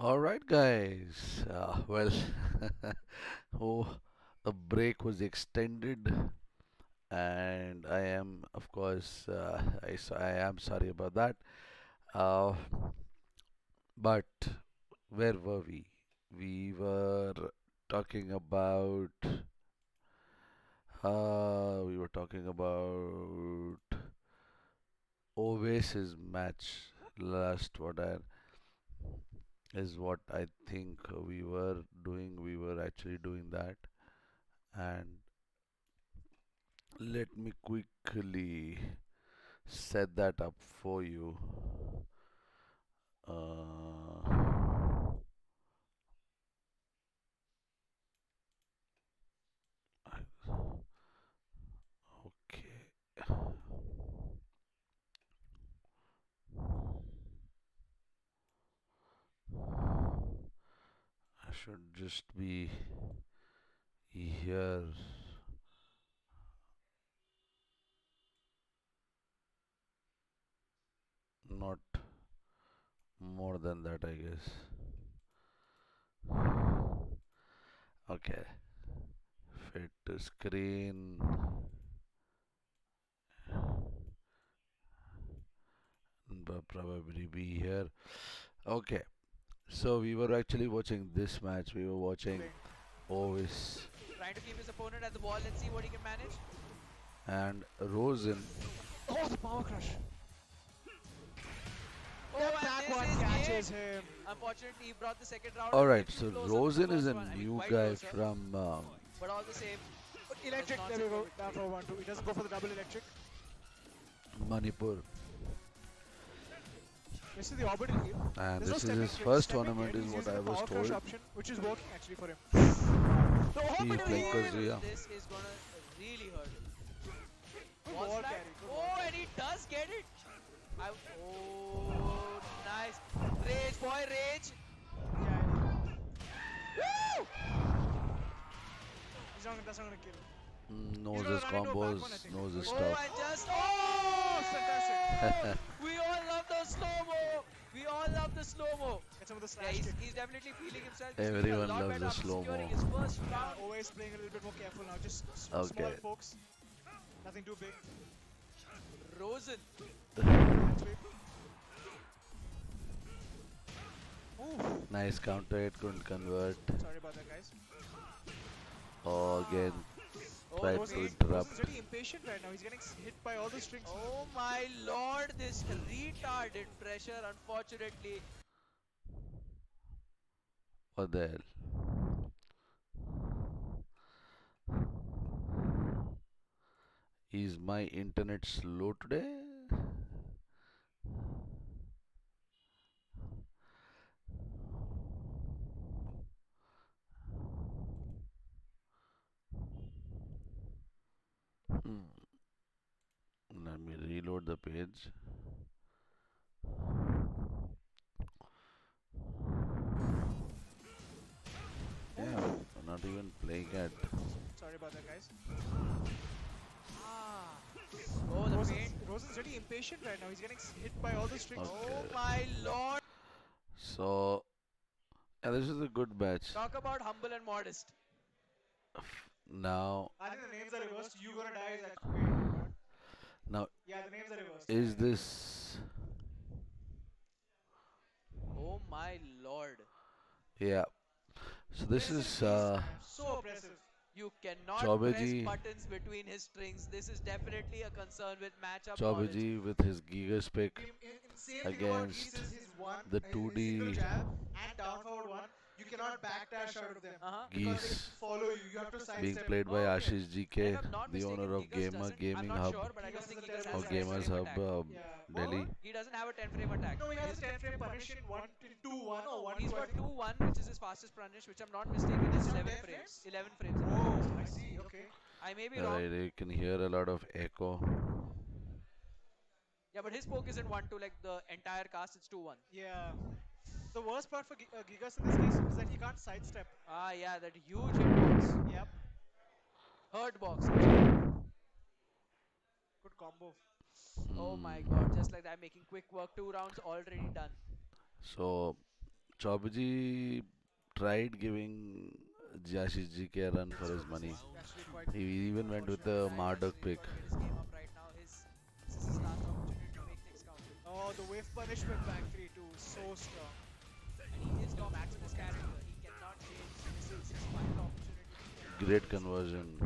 All right, guys. Oh, the break was extended, and I am, of course, I am sorry about that. Uh, but where were we? We were talking about, we were talking about Oasis match last. What I think we were doing. We were actually doing that, and let me quickly set that up for you. Uh, okay, I should just be here, not more than that, I guess. Okay, fit to screen, but probably be here. Okay, so we were actually watching this match. We were watching Playing. Ovis Trying to keep his opponent at the ball. Let's see what he can manage. and Rosen. Oh, the power crush. The Oh, and back this one is catches it. him. Unfortunately, he brought the second round a Alright, little so closer to the Rosen is first a one. I mean, new quite guy closer. from But all the same, does Electric, not there we sit well go. with Down Craig. for 1-2. He doesn't go for the double electric. Manipur, This is the orbital heal. and There's no this is his stepping, first stepping tournament, yet. is He's what using I the was power crush told. option, which is working actually for him. The He's orbital playing heal. Oh, Kazuya. this is gonna really hurt. Good Wall wall slide. carry. Good wall Oh, and carry. he does get it. Oh, nice. Rage, boy, rage. Yeah, Woo! that's not gonna kill. He's Knows gonna his run into a back one, I combos, think. knows No, his he's Oh, not. stuff. and just Oh, it's fantastic. we all love the slow mo. We all love the slow mo. Get some of the Yeah, slash kick. he's definitely feeling himself. He's feeling a Everyone lot loves better the after slow securing mo. his first Yeah, round. always playing a little bit more careful now. Just small Okay. pokes. Nothing too big. Rosen. Hand sweep. Oof. Nice counter, it couldn't convert. Sorry about that, guys. Oh, again, Oh, the tried to pain. Rosen's interrupt. really impatient right now. He's getting hit by all the strings. Oh my lord, this retarded pressure, unfortunately. What the hell? Is my internet slow today? Hmm. Let me reload the page. Yeah, Oof. we're not even playing at. Sorry about that, guys. Ah. Oh, the pain. Rosen's really impatient right now. He's getting hit by all the strings. Oh Okay. my lord. So, yeah, this is a good match. Talk about humble and modest. Now, I think the names are reversed. You gonna die is like, wait, what? now, Yeah, the names are reversed. Yeah, is yeah. this? Oh my lord. Yeah. So this Aggressive is knees, man. So oppressive. You cannot press Chobaji, buttons between his strings. This is definitely a concern with matchup knowledge. Chobaji with his Gigas pick Same thing about Geese against is his one, the his single 2D jab and down forward one. You cannot backdash out of them Uh-huh. because they Geese follow you. You have to being sidestep. played by Oh, okay. Ashish And if GK, I'm not the owner mistaken, of Gigas Gamer doesn't. I'm Gaming not Hub sure, but I don't Gigas is think a Gigas terrible or has a 10 Gamers sidestep. frame Hub attack. Yeah. Delhi. He doesn't have a 10 frame attack. No, he has a 10 frame punish in 1 in 2-1 or He's 1-2, I got think. 2-1, which is his fastest punish, which I'm not mistaken He is doesn't have 11 10 frames. frames? 11 frames, if I'm not Oh, mistaken. I see. Okay. I may be wrong. Right, you can hear a lot of echo. Yeah, but his poke isn't 1-2 like the entire cast, it's 2-1. Yeah. The worst part for Gigas in this case is that he can't sidestep. Ah, yeah, that huge hitbox. Yep. Hurt box, actually. Good combo. Oh my god, Hmm. just like that, making quick work. 2 rounds already done. So Chaubaji tried giving Jashi's a run for his money. It's actually quite He even went with unfortunate. the Yeah, he's Marduk actually pick. got to get his game up right now. His This is his last opportunity to make things count. Oh, the wave punishment back 3-2. So strong. And he is locked in with his character. He cannot change. This is his final opportunity to Great complete this game. conversion.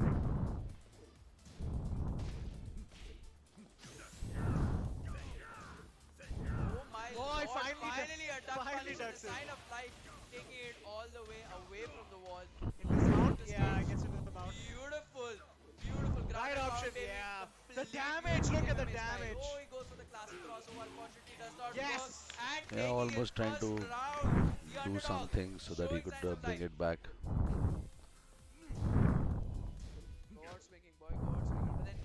Oh my Oh, he lord, finally finally ducks. a duck Finally punish and the ducks it. sign of life, taking it all the way away from the wall. In this Out of mount? the Yeah, stage. gets into the mount. Beautiful, beautiful. Ground Right and option, pound, baby. yeah. The Completely damage, reading look the at the MMA style. Oh, damage. he goes for the classic crossover. Unfortunately, does not work. Yes! And Yeah, taking it almost trying first to round. The do underdog something so that he showing could signs of bring life. it back. Go out swinging, boy. Go out swinging. But then,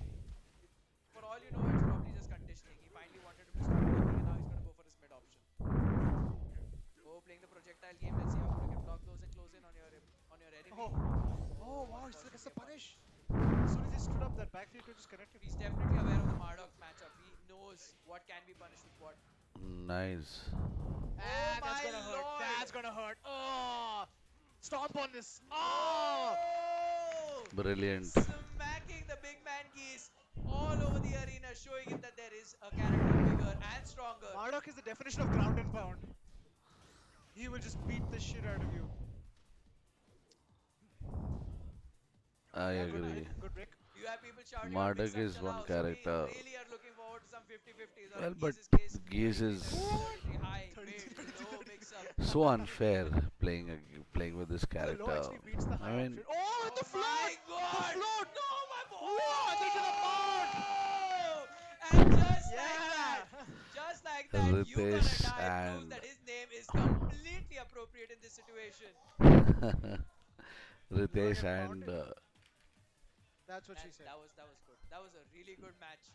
it, for all you know, it's probably just conditioning. He finally wanted him to stop blocking, and now he's going to go for his mid option. Oh, playing the projectile game. Let's see how good you can block those and close in on your enemy. Oh, oh Oh, wow, he still gets unfortunately the a punish. punish. As soon as he stood up, that back 3-2 just connected. He's definitely aware of the Marduk matchup. He knows what can be punished with what. Nice. Oh Ah, that's my gonna hurt. That's lord! gonna hurt. Oh! Stomp on this. Oh! Oh! Brilliant. Smacking the big man geese all over the arena, showing him that there is a character bigger and stronger. Marduk is the definition of ground and pound. He will just beat the shit out of you. I Yeah, good break. agree. Good break. You have people shouting out mix Marduk up is one chalao, so we character. really are looking forward to some 50-50s, or Well, in but Geese's case, Geese 33-33, is 4-1. 33 high, 33, mid, 33, low 33. mix up. so unfair playing with this Oh, the low character. actually beats the I high mean, option. Oh, and Oh the float! my The god! float! No, my What? Into the mount! Oh! And Yeah! just like that, you gonna Ritesh die proves and that his name is completely appropriate in this situation. Luring Ritesh and and pounding. That's what she And said. that was good. That was a really good match.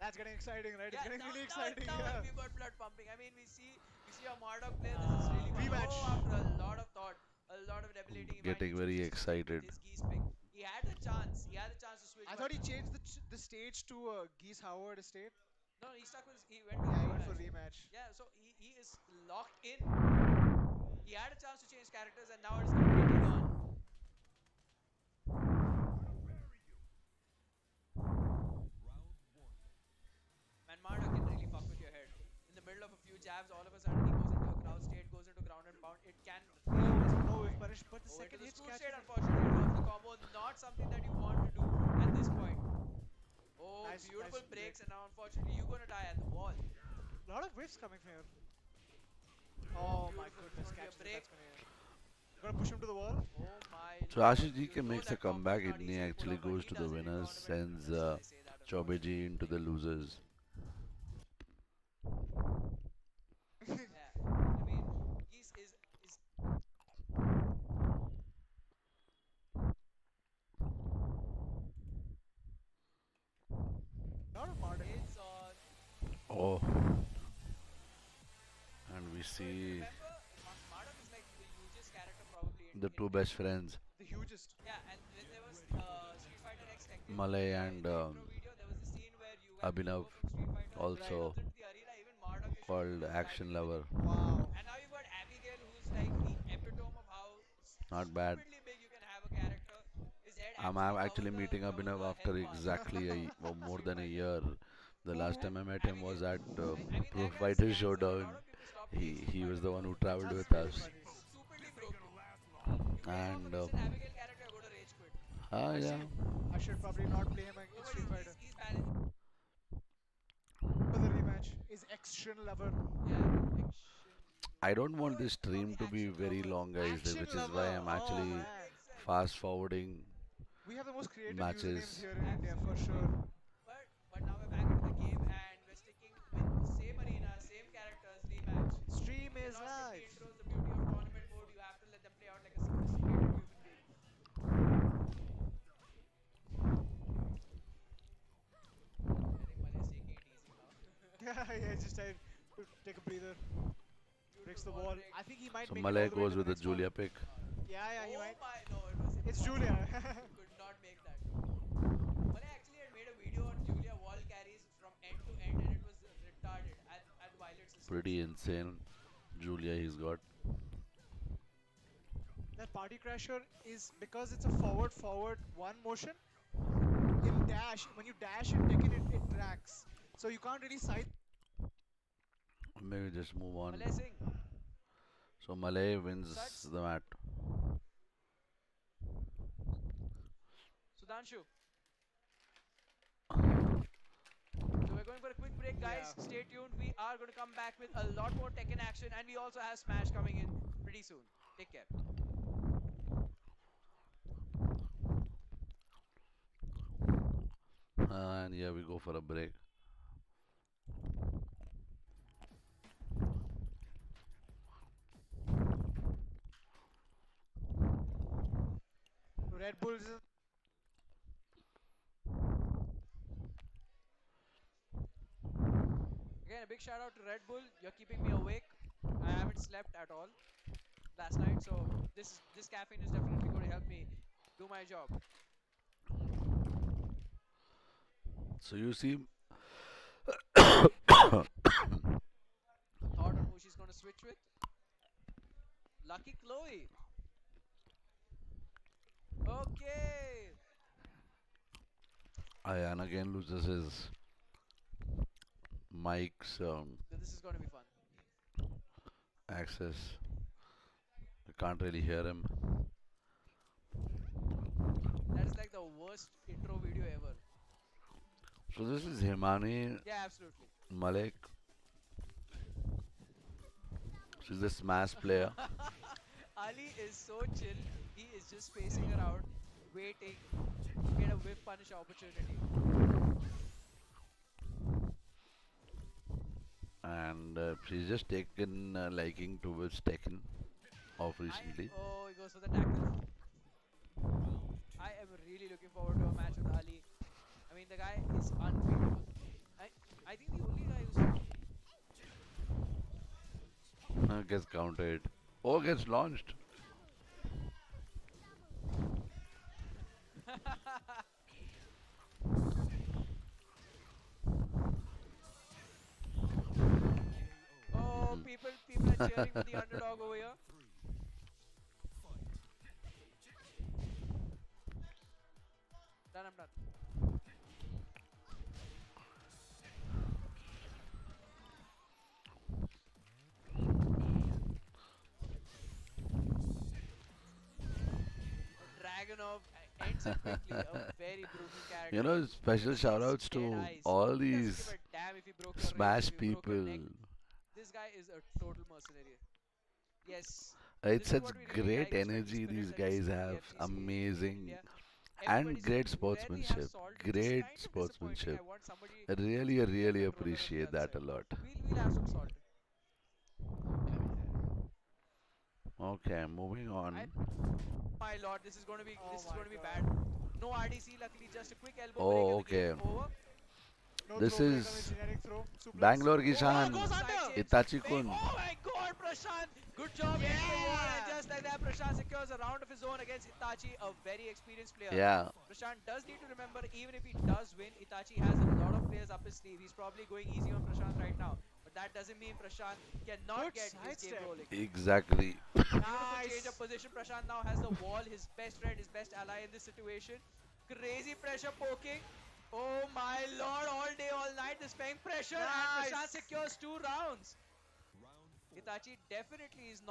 That's getting exciting, right? It's Yeah, getting really exciting, now yeah. we've got blood pumping. I mean, we see a Marduk player. This is really fun. Oh, Rematch. after a lot of thought, a lot of debilitating, he finally getting very chooses to stick with excited. his geese pick. He had the chance. He had the chance to switch, I but thought he changed the stage to Geese Howard estate. no, he stuck with. He went with Yeah, the he went for rematch. rematch. Yeah, so he is locked in. He had a chance to change characters, and now it is completely gone. Man, Marduk can really fuck with your head. In the middle of a few jabs, all of a sudden he goes into a crowd state, goes into ground and pound. It can really Oh, mess with your no, if mind. punished, but the Oh, into second the hitch screw state, catches him. unfortunately, it drops the combo. Not something that you want to do at this point. Oh, Nice, beautiful nice break. breaks, and now unfortunately you're gonna die at the wall. A lot of whiffs coming from here. Oh, Oh my beautiful. It's goodness, gonna be a catches it. break. That's gonna push him to the wall. Oh my So lord. Ashish You GK know makes a that combo is comeback not and he easy to pull actually off, but goes he to the does it in winners, tournament. sends Still, I say that, Chaubeji unfortunately. into the losers. Yeah. I mean, Geese is A lot of Marduk. hits on. Oh, and we So if you see remember, Marduk is like the hugest character probably the two in best friends, The hugest. yeah. And when there was Street Fighter X Tekken Malay in and the intro video, there was a scene where Abhinav, Hugo from Street Fighter Right. also comes into the arena. Even Marduk is showing called that he's diving Action in with him. Lover. Wow. And now you've got Abigail, who's like the epitome of how Not bad. stupidly big you can have a character. His head I'm actually actually meeting covers Abhinav the after health bar exactly of more Street than a Fighter. year. The last And time I met him was Abigail, at I mean, Pro that guy Fighter scams. Like a lot Showdown. of people stop playing Street He was Fighter the one because who of him. traveled That's with really us, funny. Stupidly broken. You play him and if it's an Abigail character, I go to rage quit. I yeah, see. I should probably not play him No, in but Street Fighter. he's balanced. For the rematch is action lover. Yeah, action I don't want lover. this Probably stream to be action very lover. long, guys, Action which is why lover. I'm Oh actually man. Makes sense. fast forwarding We have the most creative usernames matches. here in India for Absolutely. sure. But now we're back into the game and we're sticking with same arena, same characters, rematch. We Stream is cannot skip the live. intros. The beauty of tournament mode, you have to let them play out like a sophisticated human being. I think Malay is taking it easy now. Yeah, yeah, just tried to take a breather. Beautiful Breaks the wall wall. break. I think he might So make it all Malay the way goes to the with the next wall. Julia pick. Yeah, yeah, he Oh might. my, no, it was It's impossible. Julia. He could not make that. Malay actually had made a video on Julia wall carries from end to end and it was retarded at Violet's instance. Pretty insane. Julia he's got. That party crasher is because it's a forward one motion. In dash, when you dash in Tekken, it tracks. So you can't really side. Maybe just move on. Malay Singh, So Malay wins Suds, the mat. Sudhanshu. So we're going for a quick break, Yeah. guys. Stay tuned. We are going to come back with a lot more Tekken action, and we also have Smash coming in pretty soon. Take care. And yeah, we go for a break. Red Bulls is Again, a big shout out to Red Bull. You're keeping me awake. I haven't slept at all last night, so this caffeine is definitely going to help me do my job. So you see, A thought on who she's going to switch with? Lucky Chloe. Okay. Ayan again loses his mic's This is going to be fun. access. I can't really hear him. That is like the worst intro video ever. So this is Himani Yeah, absolutely. Malik. She's the Smash player. Ali is so chill. He is just pacing around, waiting to get a whip punish opportunity. And she's just taken liking towards Tekken of recently. Oh, he goes for the tackle. I am really looking forward to a match with Ali. I mean, the guy is unbeatable. I I think the only guy who's Gets counted. Oh, gets launched. oh, people are cheering for the underdog over here. Done, I'm done. Dragonov ends it quickly. A very brutal You character. know, special Look at shout these outs dead to eyes. all He doesn't give these a damn if he broke your ribs, if Smash he broke your people. neck. This guy is a total mercenary. Yes, It's this is such what we really great like. It's like the energy spirit these that we guys see in the have. FGC in Amazing. India. And Everybody's great into it. We rarely have sportsmanship. Salt, which is Great kind of disappointing. I sportsmanship. want somebody I who's really, a real really controller on the appreciate other that a side. lot. We'll have some Salt. Okay, moving I on. my lord, oh this is my going to be bad. god. No RDC, luckily just a quick elbow break Oh, and the game okay. over. No This throw break on the is generic throw. Suplex. Bangalore Oh, Kishan. goes Oh, side under. chains. Itachi Big. Kun. Oh my god, Prashant. Good job hitting the wall. And Yeah. just like that, Prashant secures a round of his own against Itachi, a very experienced player. Yeah, Prashant does need to remember, even if he does win, Itachi has a lot of players up his sleeve. He's probably going easy on Prashant right now. But that doesn't mean Prashant cannot Good get his game sidestep. rolling. exactly. Beautiful change of Nice. position. Prashant now has the wall, his best friend, his best ally in this situation. Crazy pressure poking. Oh my lord, all day, all night, this paying pressure, and Prashant Nice. secures 2 rounds. Itachi definitely is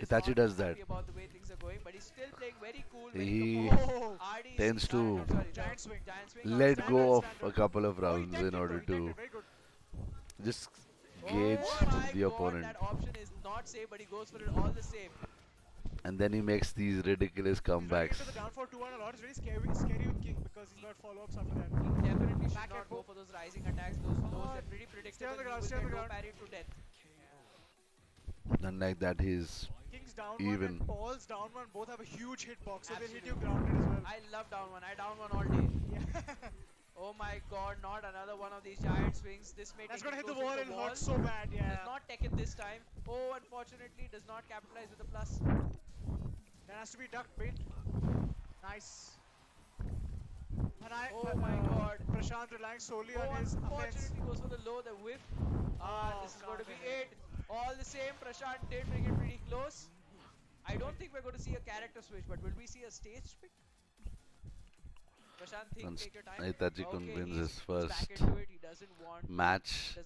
Itachi not does that. happy about the way things are going, but he's still playing very cool, very He composed. Oh. RDC, tends to I'm sorry, Giant swing. giant swing or let standard? go of a Standard. couple of Oh, he rounds teched in it though. order He teched to it. Very good. just gauge Oh my the god, opponent. that option is not safe, but he goes for it all the same. And then he makes these ridiculous He's running into the comebacks. down for 2 and a lot. It's very scary with King because he's got follow-ups after that. He definitely should Back not go elbow. for those rising attacks. Those are pretty Stay on predictable. the He ground. will Stay on get the low ground. parried to death. And like that, he's King's down one and even. Paul's down one both have a huge hitbox, so they'll hit you Absolutely. grounded as well. I love down one. I down one all day. Yeah. Oh my god, not another one of these giant swings. This may That's take gonna him hit the closer wall to and the wall. hurt so bad. Does Yeah. not take it this time. Oh, unfortunately, does not capitalize with the plus. That has to be ducked, Paint. Nice. And Oh my god. Prashant relying solely Oh, on his offense. unfortunately, goes for the low, the whiff. Oh, This is going to be can't win it. All the same, Prashant did bring it pretty close. I don't think we're going to see a character switch, but will we see a stage pick? Prashant, think, And take your time. Itachi Okay, wins his he's back first into it. He match doesn't want to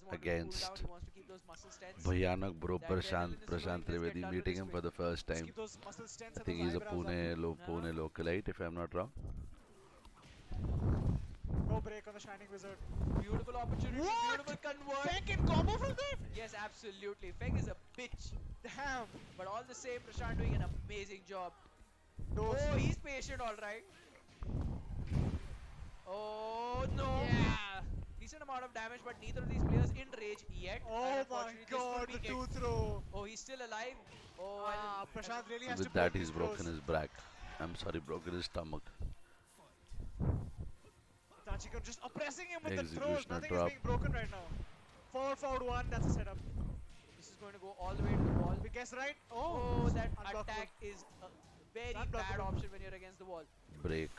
cool down. against He wants to keep those muscles tense. Bhayanak Bro The adrenaline is Prashant flowing. Let's get Trivedi, done with meeting this him quick. for the first Just time. keep those muscles tense I and think those he's a eyebrows up. Uh-huh. Pune localite, if I'm not wrong. No break on the Shining Wizard. Beautiful opportunity. What? Beautiful convert. Fang can combo from that? Yes, absolutely. Feng is a bitch. Damn. But all the same, Prashant doing an amazing job. Those. Oh, he's patient, all right. Oh, no. Yeah. Decent amount of damage, but neither of these players in rage yet. And Oh my unfortunately, this god, could be the it. two throw. Oh, he's still alive. Oh, Prashant really has to With that, break he's these broken throws. his back. I'm sorry, broken his stomach. Tachiko just oppressing him with the throws. Executioner Nothing is drop. being broken right now. Forward one, that's a setup. this is going to go all the way to the wall. We guess right? Oh, that unblockable. attack is a very Unblockable. bad option when you're against the wall. Break.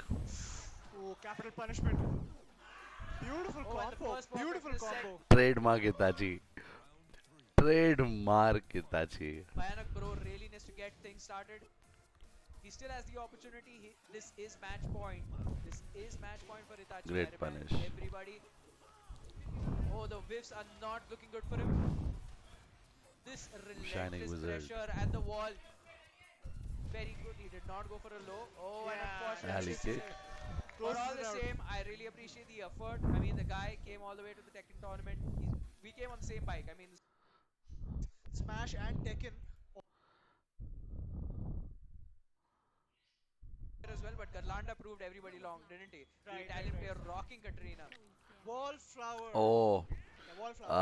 Oh, capital punishment. Beautiful Oh, and the combo. first perfect Beautiful in the set. combo. Trademark Itachi. Trademark Itachi. Bhayanak Bro really needs to get things started. He still has the opportunity. This is match point. This is match point for Itachi. Great I remind punish. everybody. Oh, the whiffs are not looking good for him. This Shining relentless Wizard. pressure at the wall. Very good. He did not go for a low. Oh, and unfortunately, Alley this is kick. it. Closes But all it the out. same, I really appreciate the effort. I mean, the guy came all the way to the Tekken tournament. We came on the same bike. I mean, Smash and Tekken. as well, but Garlanda proved everybody long, didn't he? The Right, Italian right, player rocking Katrina. Wallflower. Oh, Yeah, Wallflower.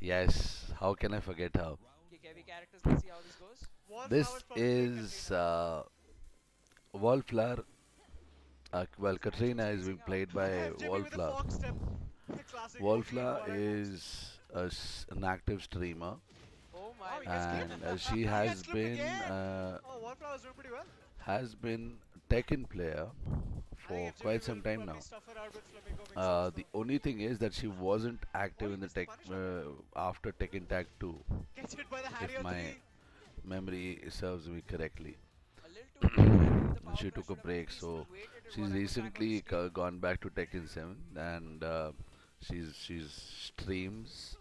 yes. How can I forget her? Okay, heavy characters, let's see how this goes. This Wallflower's probably playing is Katrina. Wallflower. Well, This matchup Katrina is being spacing out. played by FJB with a Wallflower. fox step. Classic. Wallflower OP is an active streamer, Oh Wow, my he gets god. clipped. and she He has gets clipped been again. Oh, Wallflower's doing pretty well. Tekken player I for think FJB quite some will time probably now. stuff her out with Flamingo Mixers, The though. only thing is that she wasn't active Oh, in the he missed the tech punish on after Tekken Tag 2, Gets hit by the if Harrier my 3. memory serves me correctly. A little too close. I believe the power She pressure took a should have break, at least so waited till she's Warren was back on the recently screen. gone back to Tekken 7, and she's streams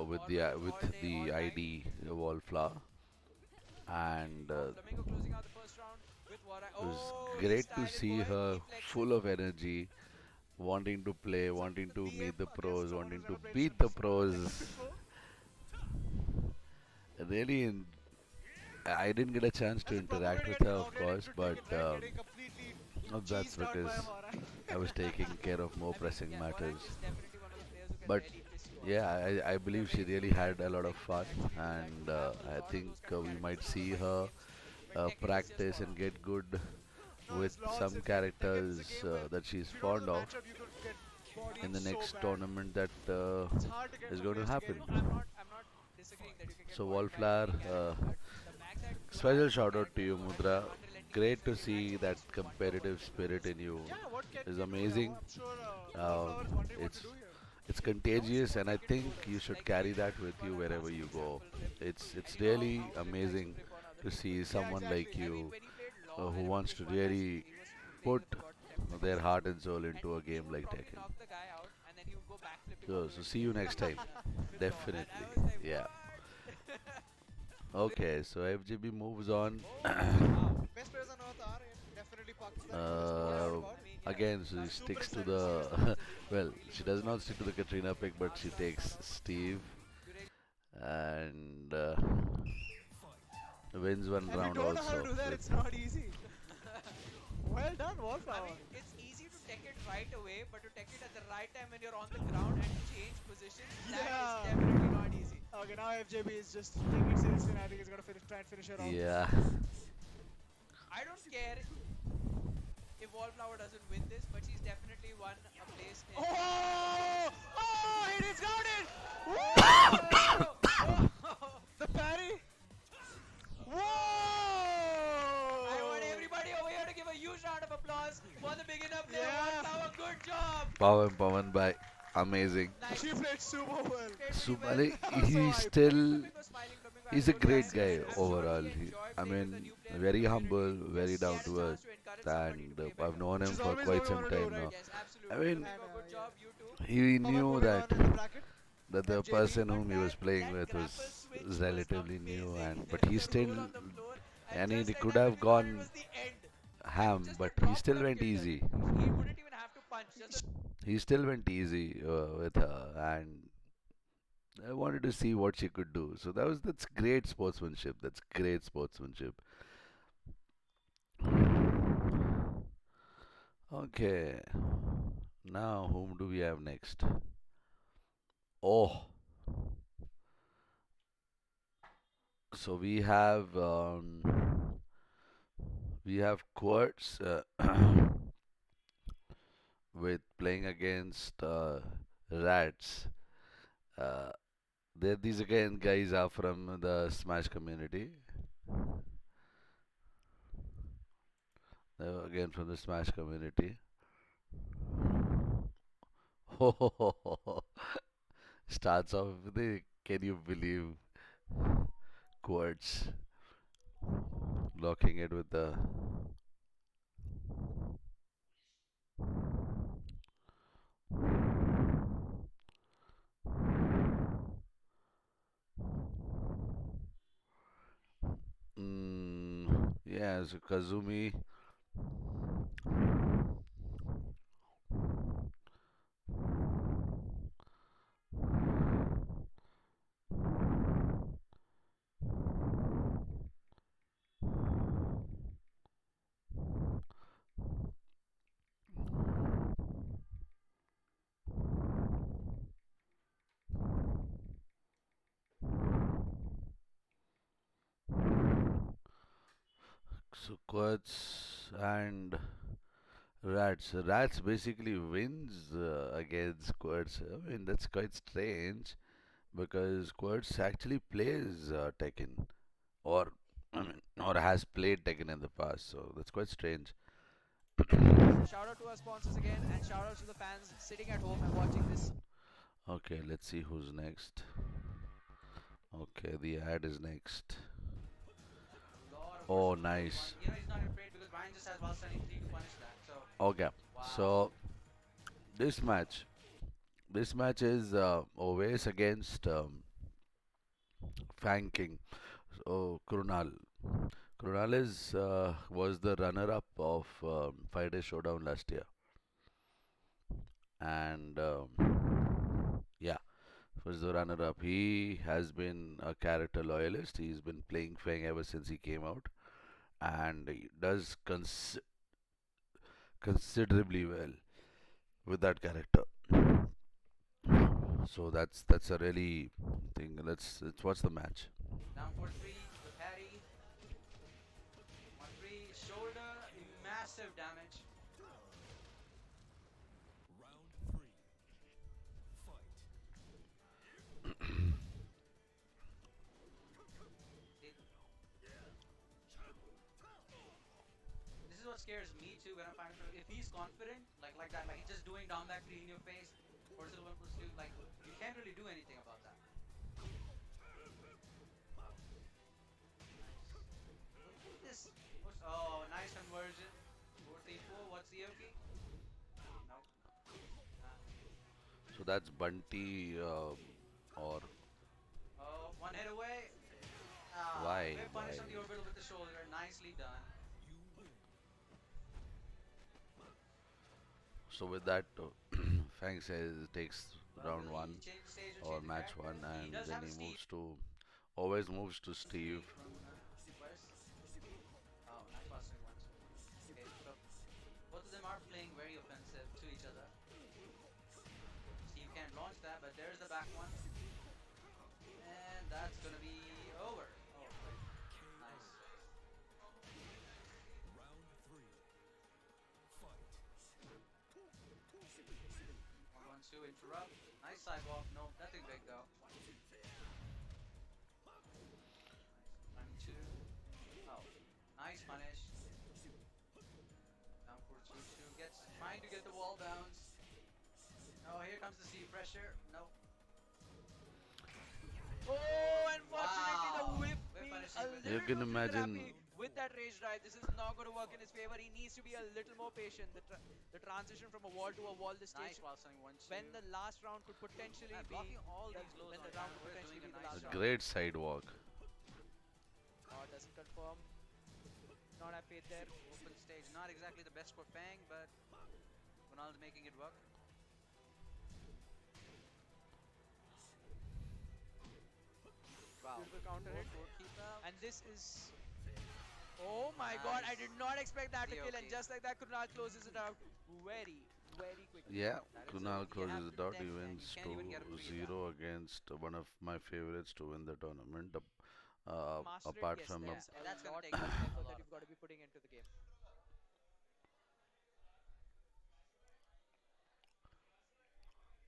with All day, all the night. ID Wallflower, and Oh, Flamingo closing out the first round with Warren. it was Oh, he's great to styling, see boy. her He flexes. full of energy, wanting to play, wanting to DM meet the against pros, someone wanting who's to never played beat Tekken the pros. before. Really, I didn't get a chance to That's a proper way interact to with get her, of outdated course, to but Tekken, right? Getting completely that's cheesed out by because Warren. I was taking care of more I mean, pressing yeah, Warren matters. is definitely one of the players who can But really piss you off. yeah, I If you're believe she playing really against had a Tekken, lot of you fun, can actually do that. and You have a I lot of think those kind of we characters might in see fighting her games. But Tekken is just practice for and get good No, with there's lots some in Tekken. Tekken is a characters game where that she's if you don't fond know the of matchup, you could get bodied in the so next bad. tournament that It's hard to get is some going to players happen. together. I'm not disagreeing that you can get So bodied by Wallflower, any character, but the fact that you special have shout a out to character you, who has Mudra. that unrelenting Great to pace in every see match that is just wonderful. competitive spirit in you Yeah, what can is we do? amazing. I'm sure Um, Wallflower is wondering what to it's do here. it's We also contagious, got and I Tekken think rollers. you should Like carry we that with got you a wherever classic you go. example, Rip. It's And it's you know really how Rip likes to amazing rip on other to people. see someone exactly. like I mean, you when he played Law, I who remember wants this to one match, really he was playing put the Forgotten Temple their against heart Drew, and soul and into a he game would like probably Tekken. knock the guy out, and then he would go backflipping all So, the way to see the you end next time. with Law. And I Definitely. was like, Yeah. what? Okay, so FGB moves on. Oh, wow. Best players on earth are definitely Pakistan. Uh, I mean, yeah. Again, so she Super sticks to excited to see the her. well, she does not stick to the Katrina pick, but she takes Steve You really- and wins one And you round don't know how to also. do that, it's not easy. Well done, I Wallflower. mean, it's easy to take it right away, but to take it at the right time when you're on the ground and change positions, that Yeah. is definitely not easy. Okay, now FJB is just taking it seriously, and I think he's gonna try and finish her off. Yeah. I don't care if Wallflower doesn't win this, but she's definitely won a place in. Oh! Oh! It is grounded! Oh! The parry! Whoa! I want everybody over here to give a huge round of applause for the beginner player, Yeah. Wallflower. Good job! Pawan by amazing. She Nice. played super well. Played really well. Subale, I was so he's hyped. Even still Flamingo smiling. Flamingo has he's a told me great earlier as guy well. I'm sure overall. he enjoyed I playing with the mean, new player in the very community. humble, very He down had a to earth, chance to encourage somebody to and play I've better. known Which him is for always what quite we some want to do, time right? now. Yes, I absolutely. mean, And Flamingo, good job. You too. he Perfect. knew Moving on in the bracket. that the FJB. person But whom he was playing that with grapple was switch was relatively new, amazing. and There but was he a roll still, on the floor, and and just he like could that, when have we thought it gone was the end, and ham, just a but he drop still would have went killed her. easy. He wouldn't even have to punch. Just a He still went easy with her, and I wanted to see what she could do. So that's great sportsmanship. That's great sportsmanship. Okay, now whom do we have next? Oh, so we have Quartz with playing against Rats. Uh, these again guys are from the Smash community. They're again from the Smash community. Starts off with the can you believe Quartz locking it with the yeah, so Kazumi. So Quartz and Rats basically wins against Quartz. I mean that's quite strange because Quartz actually plays Tekken, or I mean, or has played Tekken in the past. So that's quite strange. so shout out to our sponsors again, and shout outs to the fans sitting at home and watching this. Okay, let's see who's next. Okay, the ad is next. Lot of Oh, personal kills. One, nice. he's not afraid because Brian just has while standing three to punish that. So Okay, wow. so this match, this match is always against Fang King. So Krunal. Krunal is was the runner-up of 5 Day Showdown last year, and yeah, was the runner-up. He has been a character loyalist. He's been playing Fang ever since he came out, and he does considerably well with that character. So that's a really thing. Let's watch the match. Down 4-3, the parry. 1-3, shoulder, massive damage. See, this is what scares me too when I'm fighting for. If he's confident, like that, like he's just doing down back three in your face, horizontal 1+2, like you can't really do anything about that. Nice. Look at this. Oh, nice conversion. 4-3-4. What's the Yoki? Nope. Nah. So that's Bunty or Oh, one hit away. Ah, why whip why. punish on the orbital with the shoulder. Nicely done. So with that, Fang says takes Well, will round he one change the stage or or change the match character? one, He and does then have he a Steve. always moves to Steve. Steve from Quest. Oh, nice passing ones. Okay, so both of them are playing very offensive to each other. Steve can't launch that, but there's the back one. And that's gonna be over. Oh, quick. Nice. 1-1-2 interrupt. Nice sidewalk. No, nothing big though. Nice. 92. Oh, nice punish. Down for 2-2. Gets trying to get the wall bounce. Oh, here comes the sea pressure. No. Oh, unfortunately, the Wow. whip We're being a punishing with You it. little can too trigger imagine. happy with that rage drive. This is not going to work in his favor. He needs to be a little more patient. The transition from a wall to a wall, the stage Nice while selling 1-2. when the last round could potentially be Blocking all these lows when on the round time. could We're potentially doing a be the A nice last job. round. great sidewalk. Doesn't confirm. Not have faith there. Open stage, not exactly the best for Fang, but Ronaldo's making it work. Wow. Beautiful counter hit. 4-4 keep out. And this is. Oh my god, I did Nice. not expect that to kill. And DOP. just like that, Kunal closes it out very, very quickly. Yeah, That is it. Kunal You have closes to it out. He protect, and you wins can't even get a free hit 2-0 down. against one of my favorites to win the tournament. To master it, Apart yes, from Yeah, there's and a that's gonna lot take of a effort that lot of you've got time. to be putting into the game.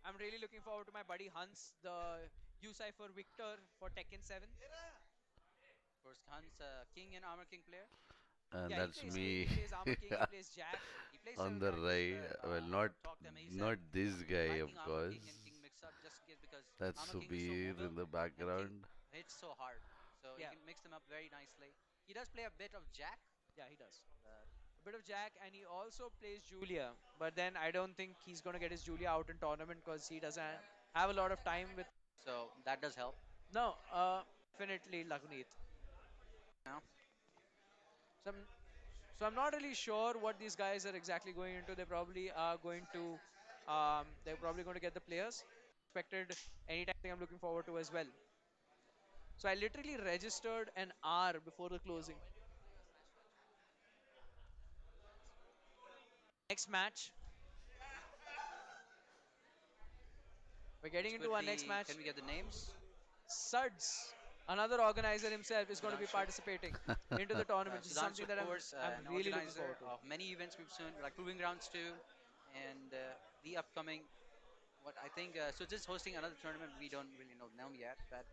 I'm really looking forward to my buddy Hans, the U Cypher Victor for Tekken 7. Of course, Khan's King and Armor King player. and Yeah, he that's plays King, me he plays Armor King, he plays Jack. He plays on several the characters, right. but Well, I've talked to him. He said not this guy, liking of Armor King and course. King mix up just because That's Armor King is so Subir mobile in the and King background. hits so hard. So he Yeah, can mix them up very nicely. He does play a bit of Jack, yeah, he does. but A bit of Jack, and he also plays Julia. But then I don't think he's going to get his Julia out in tournament because he doesn't yeah. have a lot of time with. So that does help. No, definitely Lagneet. Now, So I'm not really sure what these guys are exactly going into. They probably are going to, they're probably going to get the players. Expected anytime I'm looking forward to as well. So I literally registered an hour before the closing. Next match, we're getting this into could our next be. Can match. we get the names? Suds, another organizer himself, is going to be Sudhanshu. participating into the tournament. This is Sudhanshu, something of that I'm course, I'm an really looking organizer forward to. of many events we've soon, like Proving Grounds 2, and the upcoming. What I think, so just hosting another tournament we don't really know them yet, but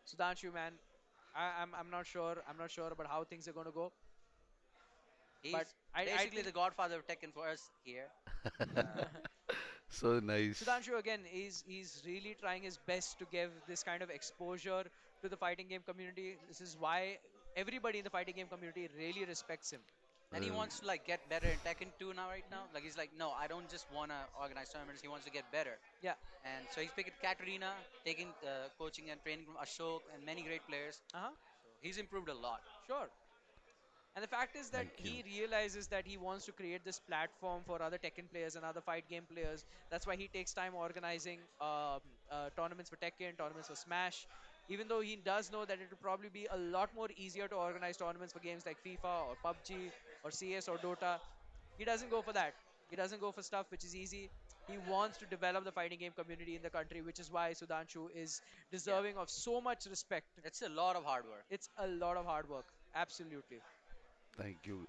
Sudhanshu, man, I'm not sure. I'm not sure about how things are going to go, but he's I basically think the godfather of Tekken for us here. Uh, So nice. Sudhanshu again he's really trying his best to give this kind of exposure to the fighting game community. This is why everybody in the fighting game community really respects him. and he Uh, wants to like get better in Tekken 2 now, right Mhm. now. Like he's like, no, I don't just want to organize tournaments. He wants to get better, Yeah. and so he's picking Katarina, taking coaching and training from Ashok and many great players. Uh huh. So he's improved a lot. Sure. And the fact is that Thank you. he realizes that he wants to create this platform for other Tekken players and other fight game players. That's why he takes time organizing tournaments for Tekken, tournaments for Smash. Even though he does know that it will probably be a lot more easier to organize tournaments for games like FIFA or PUBG or CS or Dota, he doesn't go for that. He doesn't go for stuff which is easy. He wants to develop the fighting game community in the country, which is why Sudhanshu is Yeah, deserving of so much respect. it's a lot of hard work. It's a lot of hard work. Absolutely. Thank you.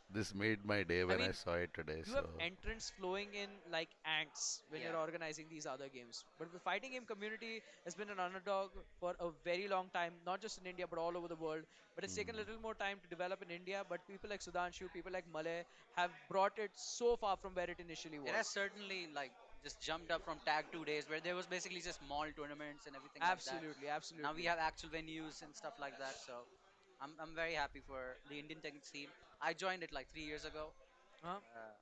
This made my day I when I mean, saw it today. you have So entrants flowing in like ants when you're Yeah, organizing these other games. But the fighting game community has been an underdog for a very long time, not just in India but all over the world. But it's taken a mm, little more time to develop in India. But people like Sudhanshu, people like Malay have brought it so far from where it initially it has was. certainly like just jumped up from Tag 2 days where there was basically just mall tournaments and everything like that. Absolutely, Now we absolutely. have actual venues and stuff like that. So I'm very happy for the Indian tech scene. I joined it like 3 years ago. Huh? Uh,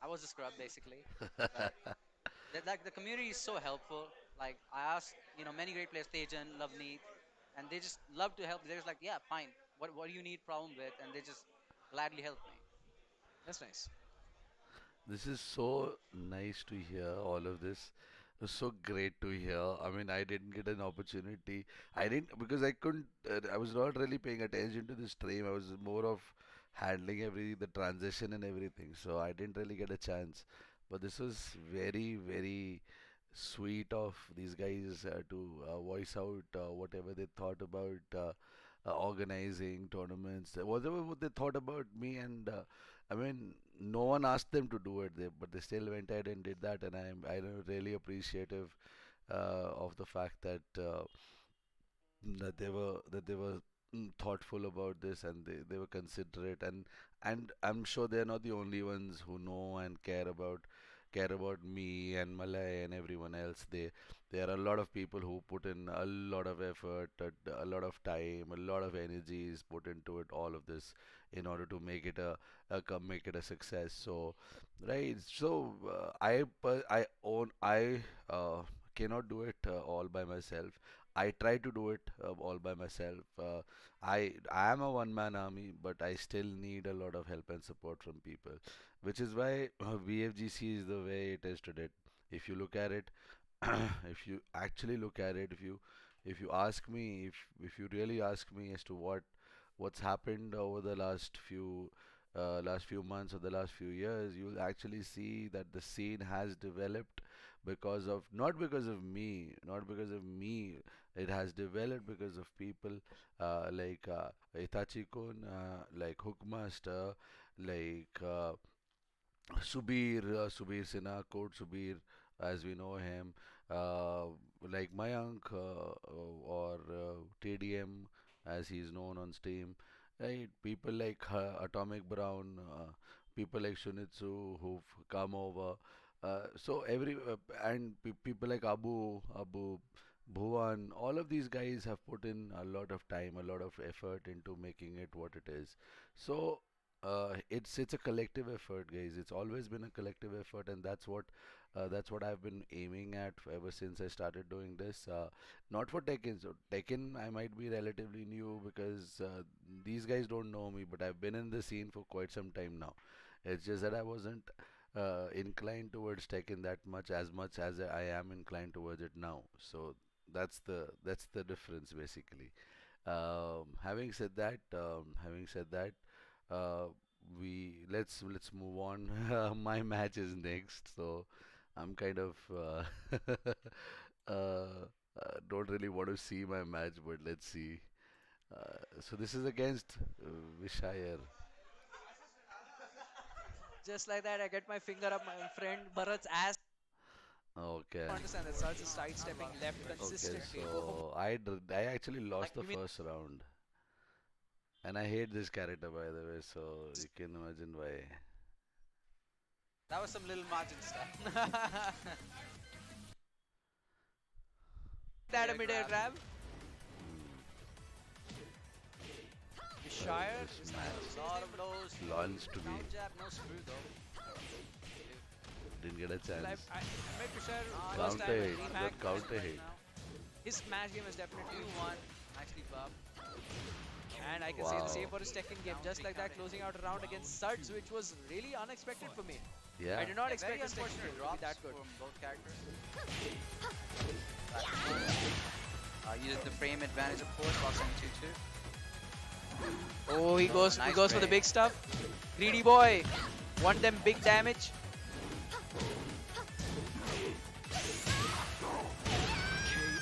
I was a scrub basically, but like the community is so helpful. Like I asked, many great players, Tejan, Loveneet, and they just love to help. They're just like, yeah, fine. What do you need problem with? And they just gladly help me. That's nice. this is so nice to hear all of this. It was so great to hear. I mean, I didn't get an opportunity. I didn't because I couldn't. I was not really paying attention to the stream. I was more of handling the transition and everything. So I didn't really get a chance. But this was very, very sweet of these guys to voice out whatever they thought about organizing tournaments, whatever what they thought about me, and I mean, no one asked them to do it, but they still went ahead and did that, and I'm really appreciative of the fact that they were thoughtful about this, and they were considerate, and I'm sure they're not the only ones who know and care about care about me and Malay and everyone else. There are a lot of people who put in a lot of effort, a lot of time, a lot of energy is put into it. All of this in order to make it make it a success. So, right. So I own cannot do it all by myself. I try to do it all by myself. I am a one man army, but I still need a lot of help and support from people, which is why VFGC is the way it is today. If you look at it, if you actually look at it, if you ask me, if you really ask me as to what's happened over the last few months or the last few years, you'll actually see that the scene has developed because of not because of me, not because of me. It has developed because of people like Itachi Kun, like Hookmaster, like Subir Sinha, Code Subir, as we know him, uh, like Mayank or TDM, as he is known on Steam, right? People like Atomic Brown, people like Shunitsu who've come over. So every and people like Abu, Bhuvan, all of these guys have put in a lot of time, a lot of effort into making it what it is. So it's a collective effort, guys. It's always been a collective effort, and that's what I've been aiming at ever since I started doing this. Not for Tekken. So Tekken, I might be relatively new because these guys don't know me, but I've been in the scene for quite some time now. It's just that I wasn't inclined towards Tekken that much as I am inclined towards it now. So that's the difference basically. Having said that, uh, we let's move on. My match is next, so I'm kind of don't really want to see my match, but let's see. So this is against Vishayar. Just like that, I get my finger up my friend Bharat's ass. Okay, Understand that Sarge is sidestepping left okay. consistently. Go for So I actually Like lost the you mean first round, and I hate this character by the way. So you can imagine why. that was some little margin stuff. that a Mid-air mid-air grab. grab. Hmm. So Shire this is trying to match chase A lot them, of but lows. launch to be Down jab, no screw though. didn't get a still chance. I met Tushar Ah, first he's time Counter at hit, getting a lot of DreamHack. got progression counter right hit. now. His match game has definitely improved. 2-1. Nicely buffed. And I can say the same Wow. for his Tekken game. Down Just 3 like that, counter closing hit. out a round against Suds, which was really unexpected for me. I Yeah. did not Yeah, very expect his Tekken unfortunate game to be drops that good. from both characters. Back and forth. Uses the frame advantage, of course, while sending 2-2. Oh, he Oh, goes nice for the trade. big stuff. Greedy boy. Want them big damage.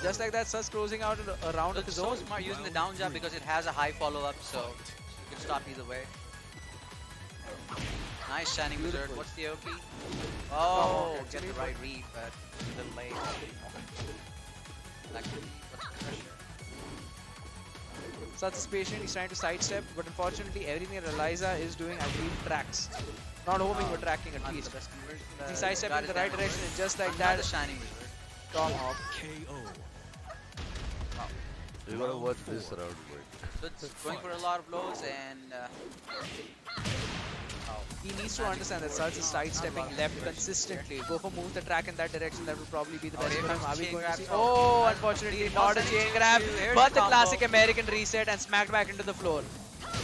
Just like that, Sus closing out a round of his So own. smart using the down jab because it has a high follow-up, so you can stop either way. Nice shining wizard. Beautiful. What's the Oki? Oh, Oh, get the right read, but a little late. Like, what's the pressure? Sus is patient, he's trying to sidestep, but unfortunately everything that Eliza is doing, I believe, tracks. Not homing, but tracking at Not least. the best conversion. He's Got sidestepping in it the right down. direction, and just like Another that, shining wizard. Tomahawk. Wow. You gotta watch this round, but So it's going for a lot of blows and oh, He needs to magic understand that forward. Sarge is No, not a lot sidestepping of left conversion consistently. there. Go for moves that track in that direction. That would probably be the Oh, best here for him. comes Are the we chain going to grab see? from Oh, Lead unfortunately, boss not a sending chain 2-2. grab, Here's but the the combo. classic American reset and smacked back into the floor.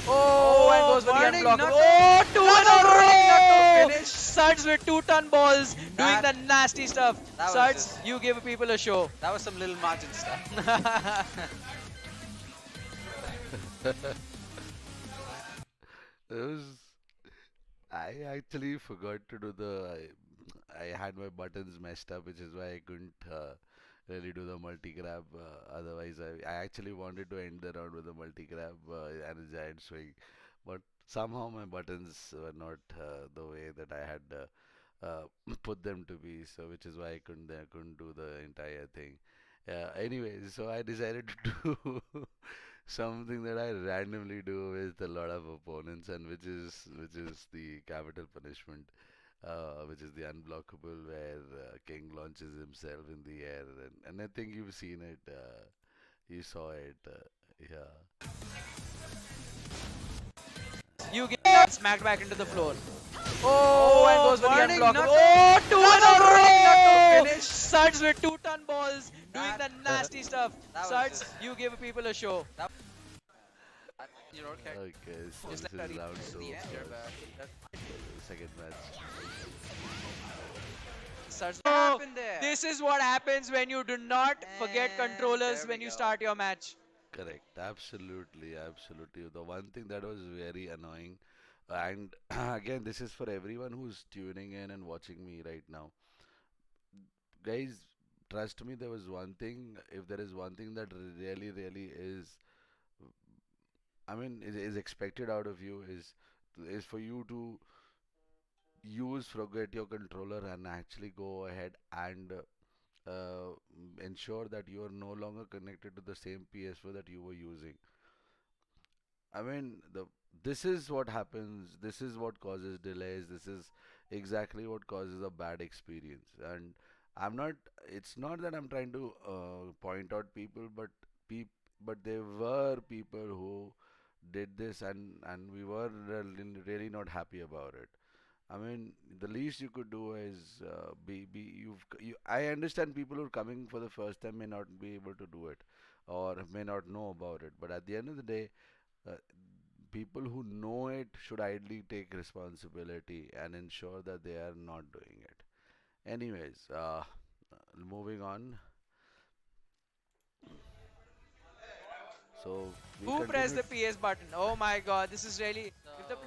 Oh, and Oh, goes for the burning unblockable. knuckle. Oh, two in Knuckle a burning knuckle row! finish. Suds with 2-ton balls doing That the nasty stuff. that was Suds, just you give people a show. that was some little margin stuff. it was. I actually forgot to do I had my buttons messed up, which is why I couldn't really do the multi grab. Otherwise, I actually wanted to end the round with a multi grab and a giant swing, but somehow my buttons were not the way that I had put them to be. So, which is why I couldn't do the entire thing. Anyways, so I decided to do something that I randomly do with a lot of opponents, and which is the capital punishment. which is the unblockable, where King launches himself in the air, and I think you've seen it, you saw it, yeah, You get smacked back into the floor. Oh, and Oh, goes for the burning unblockable. Nutto. Oh, two in a Burning row! Nutto finish. Suds with 2-ton balls doing That the nasty stuff. that was Suds, just you give people a show. that. Your character okay, so Just this like is Tariq. round is two, the of ender, course, but that second match. Suds. what Oh, happened there? this is what happens when you do not forget And controllers there we when you go. start your match. Correct, absolutely, absolutely. The one thing that was very annoying, and again, this is for everyone who's tuning in and watching me right now. Guys, trust me, there was one thing, if there is one thing that really, really is, I mean, is expected out of you is for you to forget your controller and actually go ahead and ensure that you are no longer connected to the same PS4 that you were using. I mean, this is what happens. This is what causes delays. This is exactly what causes a bad experience. And I'm not. It's not that I'm trying to point out people, but peop, but there were people who did this, and we were really not happy about it. I mean, the least you could do is be you. I understand people who are coming for the first time may not be able to do it, or may not know about it. But at the end of the day, uh, people who know it should ideally take responsibility and ensure that they are not doing it. Anyways, moving on. So we Who pressed continued. the PS button? Oh my god, this is really. So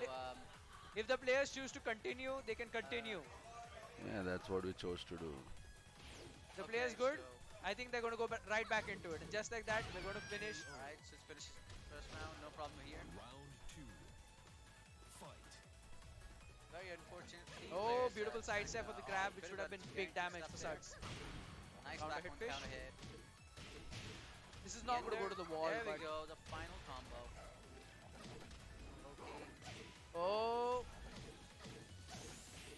If the players choose to continue, they can continue. Yeah, that's what we chose to do. The okay, player's good. so I think they're going to go right back into it. And just like that, they're going to finish. all right, so it's finished first round, no problem here. Very unfortunately, Oh, players beautiful side trying step to for the grab, which bit would of have been big guaranteed damage stuff for there. Suds. Nice Counter back hit one fish. counter hit. This is The not going to go ender. to the wall, There we but go, the final combo. Okay. oh,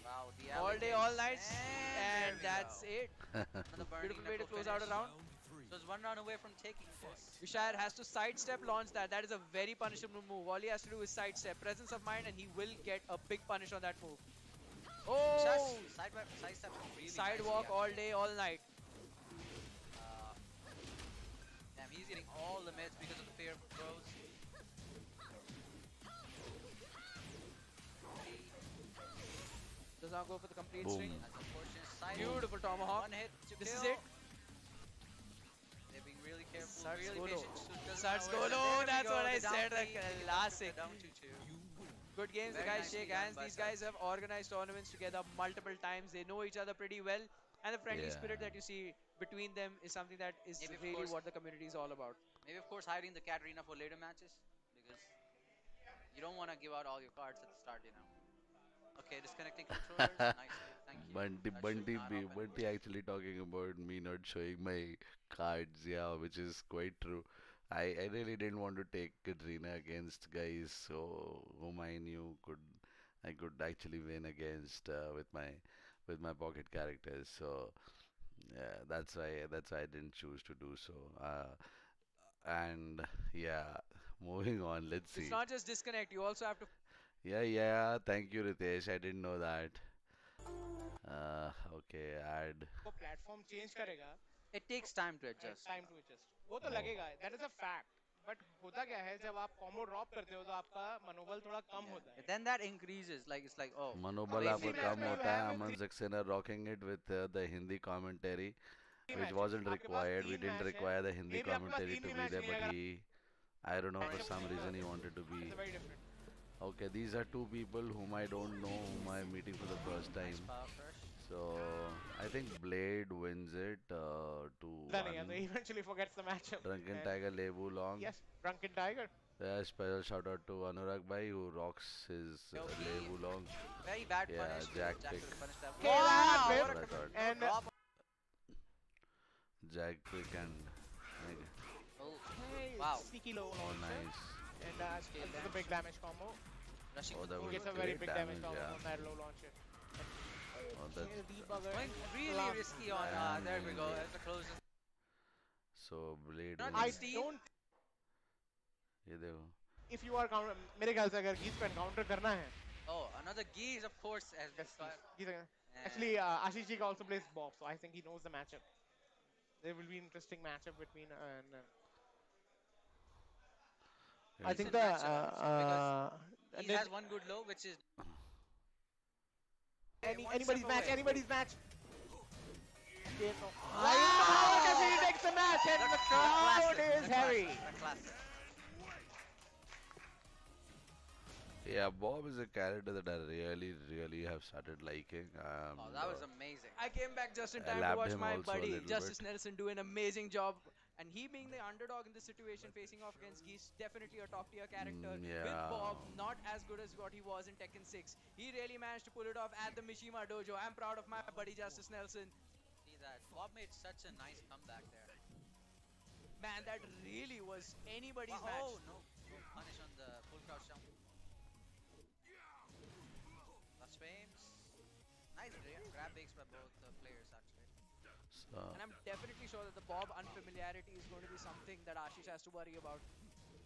Wow, the all alley day, all hits. nights, And and there we that's go. it. Another burning Beautiful way to knuckle close finish. out a round. So it's one round away from taking this. Vishal has to sidestep launch that. That is a very punishable move. All he has to do is sidestep, presence of mind, and he will get a big punish on that move. Oh, Side step really sidewalk nicely, all actually. day, all night. Uh, Damn, he's getting all the mids because of the fear of throws. Does not go for the complete Boom. string. That's unfortunate. Side Beautiful tomahawk. one hit to This kill. is it. They're being really careful, Suds really go low. patient. So it doesn't Suds matter go where it's at. low. There we That's go, what I the down said. three, Like, they get the classic. down 2-2. Good games, the Very guys nicely shake done hands. by These guys Suds. have organized tournaments together multiple times. They know each other pretty well. And the friendly Yeah. spirit that you see between them is something that is Maybe of really course, what the community is all about. maybe of course hiding the Katarina for later matches because you don't want to give out all your cards at the start, you know. Okay, disconnecting controllers nicely. Thank you. That should not happen Bunty again. actually talking about me not showing my cards, yeah, which is quite true. I really didn't want to take Katrina against guys so whom I knew I could actually win against with my pocket characters. So yeah, that's why I didn't choose to do so. And yeah, moving on. Let's It's see. not just disconnect. You also have to Yeah, yeah. Thank you, Ritesh. I didn't know that. Okay, add. वो platform change करेगा It तो takes time to adjust. Time to adjust वो तो Oh, लगेगा that is a fact but होता क्या है जब आप कॉम्बो ड्रॉप करते हो तो आपका मनोबल थोड़ा कम Yeah. होता है Then that increases. Like it's like, oh, मनोबल away इसी आपका favorites मैच कम में यू now. होता है. Have in Aman Saxena rocking it with the Hindi commentary, three which matches wasn't आपके पास required. We 3 didn't मैच है require the Hindi मे भी आपके पास commentary 3 to भी be मैच there, नहीं है but अगर I don't know, for आप some reason he wanted to be. It's very different Okay, these are two people whom I don't know, whom I'm meeting for the first Nice time. power crush. So I think Blade wins it to पता नहीं है तो 1. Eventually forgets the matchup Drunken and Tiger Lebu Long. Yes drunken tiger Special shout out to Anurag Bhai who rocks his LB, Lebu Long. very bad Yeah, punish. Jack Jack pick. could have punished that. Okay, that That's bit. what I thought. And Drop. Jag pick and Mega. Oh, hey, wow. sneaky low Oh, launcher nice. and Scale this is a damage. big damage combo Rushing Oh, the that who was gets a great very big damage damage, combo yeah. from that low launcher Oh, Okay, the debugger Going really clubbed. risky on. There we go. That's the closest. So Blade Not will. I think steal. don't. ये देखो. If you are counter, मेरे ख्याल से अगर गीज को encounter करना है, Oh, another geese, of course, has been yes, caught. Geese. And Actually, Ashish Ji also plays Bob, so I think he knows the matchup. There will be an interesting matchup between and I think decent the matchup actually because he then has one good low, which is one step anybody's match, away. anybody's match. Okay, no. Wow! He Wow! takes the match, and the The crowd classic, is the classic, heavy. the classic. Yeah, Bob is a character that I really have started liking. Oh, that was amazing. I came back just in I time to labbed watch him my also a buddy little Justice bit. Nelson do an amazing job. And he being the underdog in this situation, facing off against Geese, definitely a top tier character. With Yeah. Bob, not as good as what he was in Tekken 6. He really managed to pull it off at the Mishima Dojo. I'm proud of my buddy Justice Nelson. See that Bob made such a nice comeback there. Man, that really was anybody's Wow, match. oh no, no punish on the full crouch jump. Plus frames. Nice grab bakes by both players actually. So, And I'm definitely sure that the Bob unfamiliarity is going to be something that Ashish has to worry about.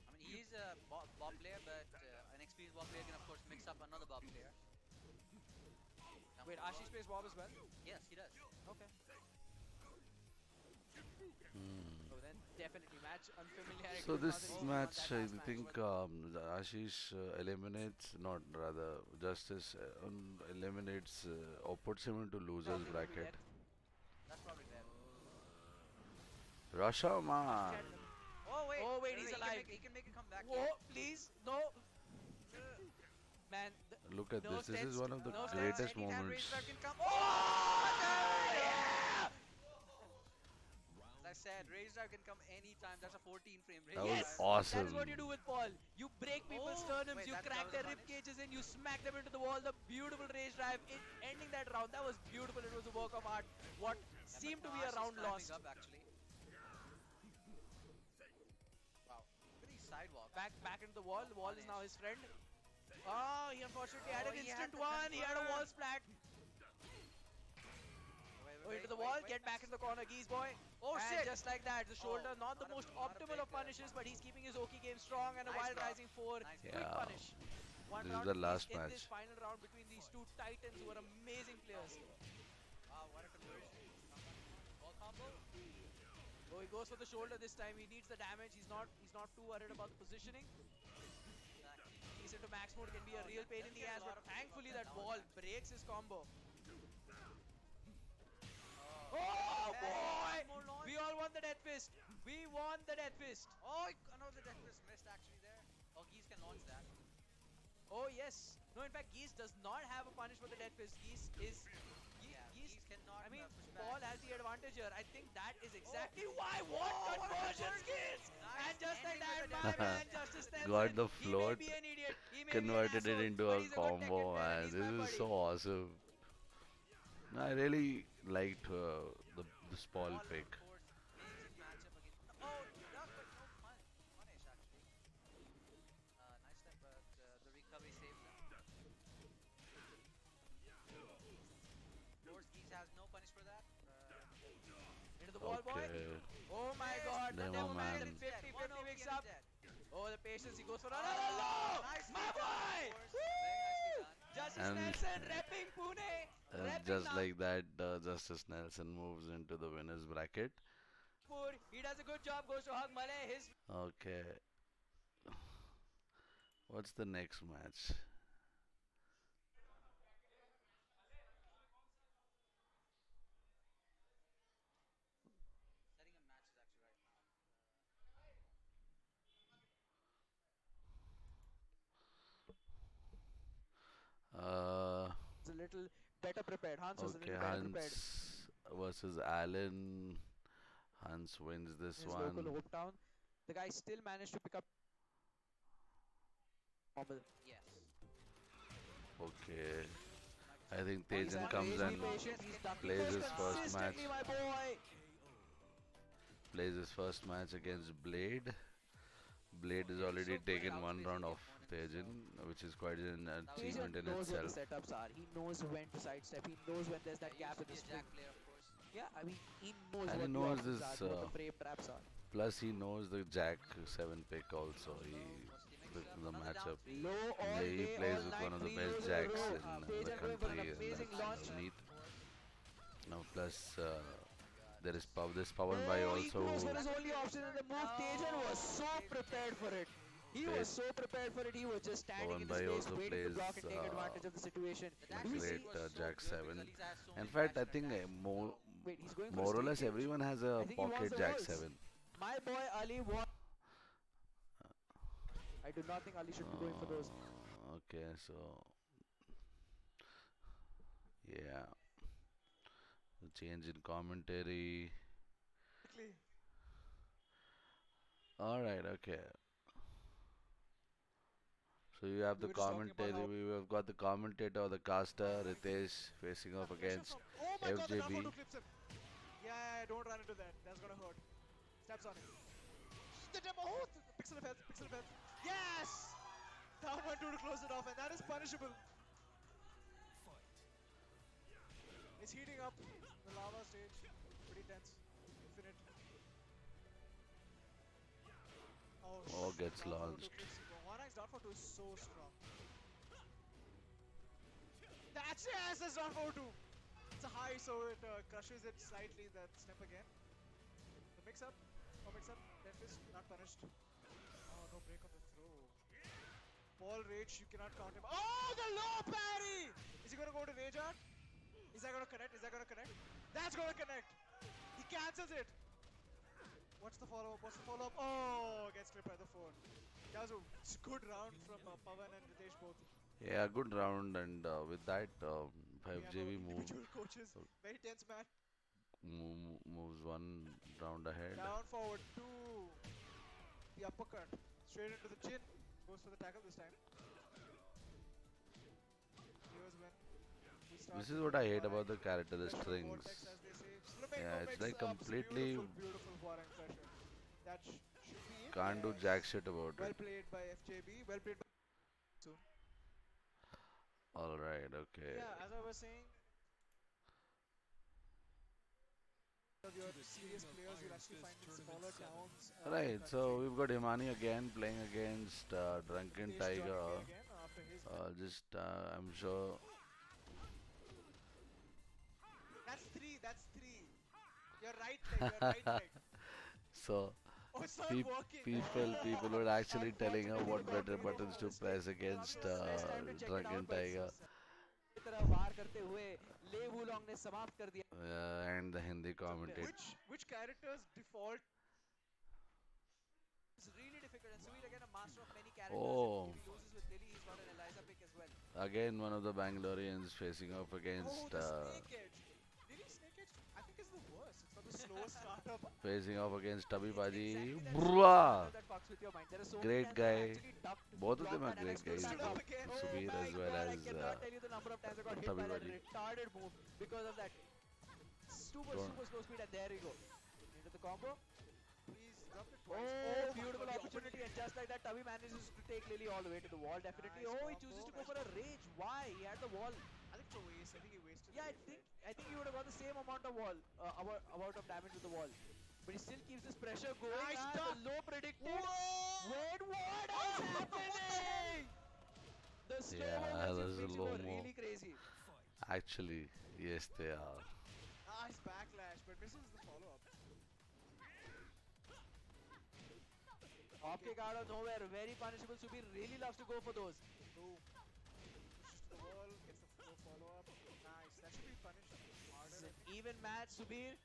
I mean, he's a Bob player, but an experienced Bob player can of course mix up another Bob player. Wait, Ashish plays Bob as well? Yes, he does. Okay. hmm. So then definitely match unfamiliarity. So is not this the reason match, that I last match, think but Ashish eliminates, not rather, Justice eliminates or puts him into losers probably will be bracket. death. That's probably dead. Russia Ashish man, had Oh wait, no, he's he alive. He can make a comeback. Whoa, please, no. Man, look at no this. This is stance, one of the no stance. greatest Anytime moments. Razor can come. Oh, yeah! As I said, Razor can come anytime. That's a 14 frame. That Razor was Yes, that is what you awesome. do with Paul. You break people's Oh, sternoms, wait, you that crack was their a rib punish? cages in, you smack them into the wall. The beautiful rage drive ending that round. That was beautiful. It was a work of art. What Yeah, seemed to but be a Ashish round climbing lost. up actually. Wow. Look at these sidewalk. Back into the wall. The wall is now Punish. his friend. Oh, he unfortunately had Oh, an he instant had the one. He had a wall confirm. splat. Oh, into the Wait, wall. wait. Get back in the corner, Geese boy. Oh And shit! just like that, the shoulder, Oh, not the not a- most not a optimal big, of punishes, but he's keeping his Oki game strong and a Nice wild grab. rising 4. Nice Quick grab. Yeah, punish. One this is round the apiece last in this match. final round between these two titans who are amazing players. Wow, what a conversion. Ball combo. Oh, he goes for the shoulder this time. He needs the damage. He's not too worried about the positioning. Exactly. He's into max mode can be a real pain in the Get a ass, lot but of thankfully people that on wall that breaks his combo. Oh, Oh boy! more launch. We all won the death fist. We won the death fist. Oh, no, the death was missed actually there. Oh, Geese can launch that. Oh yes. No, in fact, Geese does not have a punish for the death fist. Geese is. Yeah, Geese cannot I mean, push back. Paul has the advantage here. I think that is exactly Oh. why. Oh, What what a conversions, conversion. Geese! Nice And just like ending that, with the my death man, fist. Justice Nelson. Got the He may float, be an idiot. He may be an converted it asshole, into but a he's a good Tekken combo, player and and he's this my is buddy. so awesome. I really liked the Paul Paul, pick. of course, amazing matchup against. Oh, duck, but no punish actually. Nice step, but the recovery saves him. Of course, Geese has no punish for that. Into the wall, boy. Okay. Oh my god, the Demo demo man. man in 50-50 mix up. Oh, the patience, he goes for Oh, another low! nice My boy! Very nicely done. Justice And Nelson repping Pune, repping just like that, Justice Nelson moves into the winners bracket. Nagpur. He does a good job, goes to Hug Malay. His Okay. What's the next match? Setting up matches actually right now. Uh, a little better prepared. Hans was a okay, little better prepared Hans versus Allen. Hans wins in this his local one. hometown. The guy still managed to pick up normal. Yes. Okay. I think Oh, he's Tejan comes amazingly and patient. He's ducking plays those his first match. consistently, my boy. Plays his first match against Blade. Blade is Yeah, he's already so good at taken one round outsparing the of opponent as well. Tejan, which is quite an That was Tejan achievement in knows what the itself. setups are. He knows when to sidestep. He knows when there's Yeah, that he used gap to in be the a Jack string. player, of course. Yeah, I mean, he knows And he what the knows options are, this, what the frame traps are. plus he knows the Jack 7 pick also. Oh, what's the mix-up? The Another down matchup. three. Low Yeah, all he day, all plays with night, one of the three best lows in a Jacks row. in the Tejan going for an country, and amazing that's launch. Sidestep, Navneet. of course. Now plus Oh my god, there is just This Pawan Bhai Oh, he goes also for that his could be only a option in restart. the move. Tejan was No, so Tejan prepared gets for it. He Page was so prepared for it. He was just standing Pawan in the Bhai space, also waiting to plays block and take advantage of the situation. the a Do dash we great see? technique was so Jack good because 7. Aliza has so In many fact, dash I in think attacks. Wait, he's going for a more or straight less cage? everyone has I a think he wants pocket the Jack walls. 7. My boy Ali wants. I do not think Ali should be going for those. Okay, so yeah, the change in commentary. Quickly. All right, okay. So you have We the were just talking about commentary. how We have got the commentator, the caster, quickly. Ritesh facing Yeah, off pressure against from. Oh my god, the down for two FJB. clips him. Yeah, don't run into that. That's gonna hurt. Steps on him. The demo. Oh, pixel of health. Pixel of health. Yes! Down 1-2 to close it off, and that is punishable. It's heating up. The lava stage. Pretty tense. Infinite. Oh, Oh, gets down 4-2 launched. clips. 1x down 4-2 is so strong. That's yes, that's down 4-2. It's a high, so it crushes it slightly. That snap again. The mix up. Oh, mix up. Dead fist. Not punished. Oh, no break on the throw. Ball rage, you cannot count him. Oh, the low parry! Is he gonna go to rage art? Is that gonna connect? Is that gonna connect? That's gonna connect! He cancels it! What's the follow up? What's the follow up? Oh, gets clipped by the phone. That was a good round from Pavan and Ritesh both. Yeah, good round, and with that, We have our 5JB individual coaches. Very tense match. moves one round ahead. Down forward, two. The uppercut. Straight into the chin. Goes for the tackle this time. Here's when we start This is what thinking I of hate Hwarang. about the character, the Pressure vortex, strings. as they say. Flamenco Yeah, it's like mix-ups. completely Beautiful, beautiful Hwarang pressure. That should be it. can't do jack Yes. shit about Well it. played by FJB. Well played by soon. All right, okay. Yeah, as I was saying, of your serious players, you'll actually find in smaller towns in the Right, so country. we've got Imani again playing against Drunken Ritesh joining me Tiger. again after his match. I'm sure. That's three. That's three. Your right leg. Your right leg. So Oh, it's not pe- working. people were actually telling her Unfortunately, the what better complicated buttons for to the stage. press against It's best time to check it out, Drunken but Tiger की तरह वार करते हुए ले वुलोंग ने समाप्त कर दिया. and the Hindi commentator. Which characters default? It's really difficult, and Suvir again a master of many characters, and Oh, if he loses with Lily, he's got an Eliza pick as well. again one of the Bangaloreans facing off Oh, against the snake edge. Did he snake edge? I think it's the worst. It's not the slowest startup. Tubby It's Baji. exactly that Bruh! starter that fucks with your mind. There are so many Great times that I guy. actually ducked to Both of block them are that, and I great still guys. Stood stand up up. again. Oh Subir my as well god, I as cannot tell you the number of times I got hit Tubby by that Baji. retarded move because of that super, Don't. super slow speed, and there you go. Into the combo. He's dropped it twice. Oh, my beautiful God, the opportunity, and just like that, Tubby manages to take Lily all the way to the wall, definitely. Nice Oh, he combo, chooses to go nice for a combo. rage. Why? He had the wall. I think it's a waste. I think he wasted Yeah, the I rage think there. I think he would have got the same amount of wall, amount of damage with the wall. But he still keeps this pressure going. Nice And duck. the low predicted. Whoa! Wait, what Oh, is what the hell? happening? The slow Yeah, motion there's a makes you low go mo. really crazy. Actually, yes, they are. Nice backlash, but misses the follow-up. Off kick out of nowhere, very punishable. Subir really loves to go for those. Boom. Pushes to the wall, gets the no follow-up. Nice. That should be punished harder. It's I an think. even match, Subir.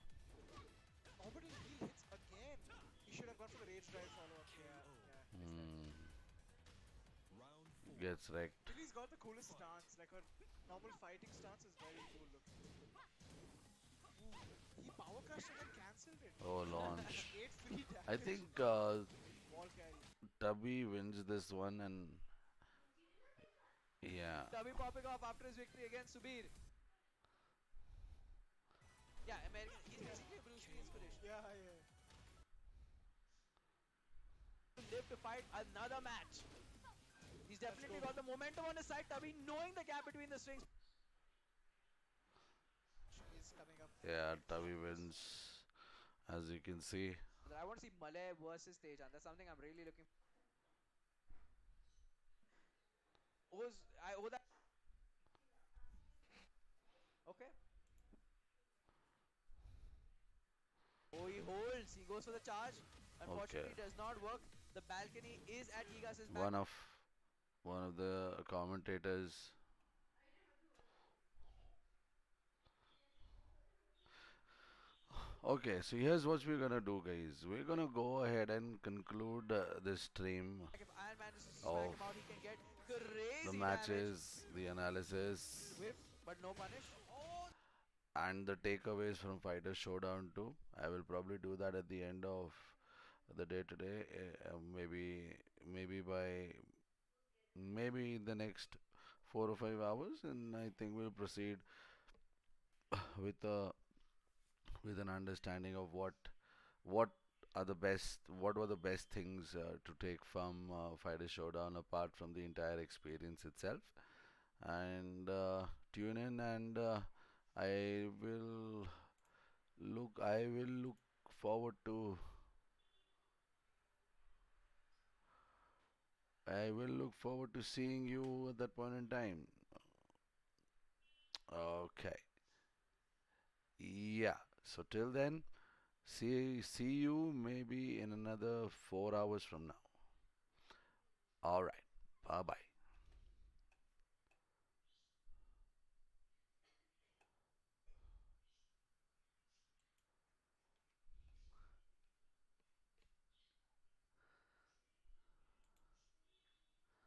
Orbital heel hits again. He should have gone for the rage drive follow-up. Yeah, missed that. Hmm. Gets wrecked. Lily's got the coolest stance. Like her normal fighting stance is very cool looking. Ooh, he power crushed and then cancelled it. Oh, launch. 8 free damage. I think Wall carry. Tubby wins this one, and yeah. Tubby popping off after his victory against Subir. Yeah, American. He's basically a Bruce Lee inspiration. Yeah, yeah. Live to fight another match. He's Let's definitely go. got the momentum on his side. Tavi knowing the gap between the strings. Is coming up. Yeah, Tavi wins, as you can see. I want to see Malay versus Tejan. That's something I'm really looking for. I owe that. Okay. Oh, he holds. He goes for the charge. Okay, Unfortunately, does not work. The balcony is at Igas's back. one of one of the commentators. Okay, so here's what we're gonna do, guys. We're gonna go ahead and conclude this stream If Iron manages to smack of him out, he can get the crazy damage. matches, the analysis, Whiff, but no punish. Oh, and the takeaways from Fighter Showdown 2. I will probably do that at the end of the day today. Maybe by maybe in the next 4 or 5 hours, and I think we'll proceed with a with an understanding of what what were the best things to take from Fighter Showdown apart from the entire experience itself. And tune in, and I will I will look forward to seeing you at that point in time. Okay. Yeah. So till then, see you maybe in another 4 hours from now. All right. Bye bye.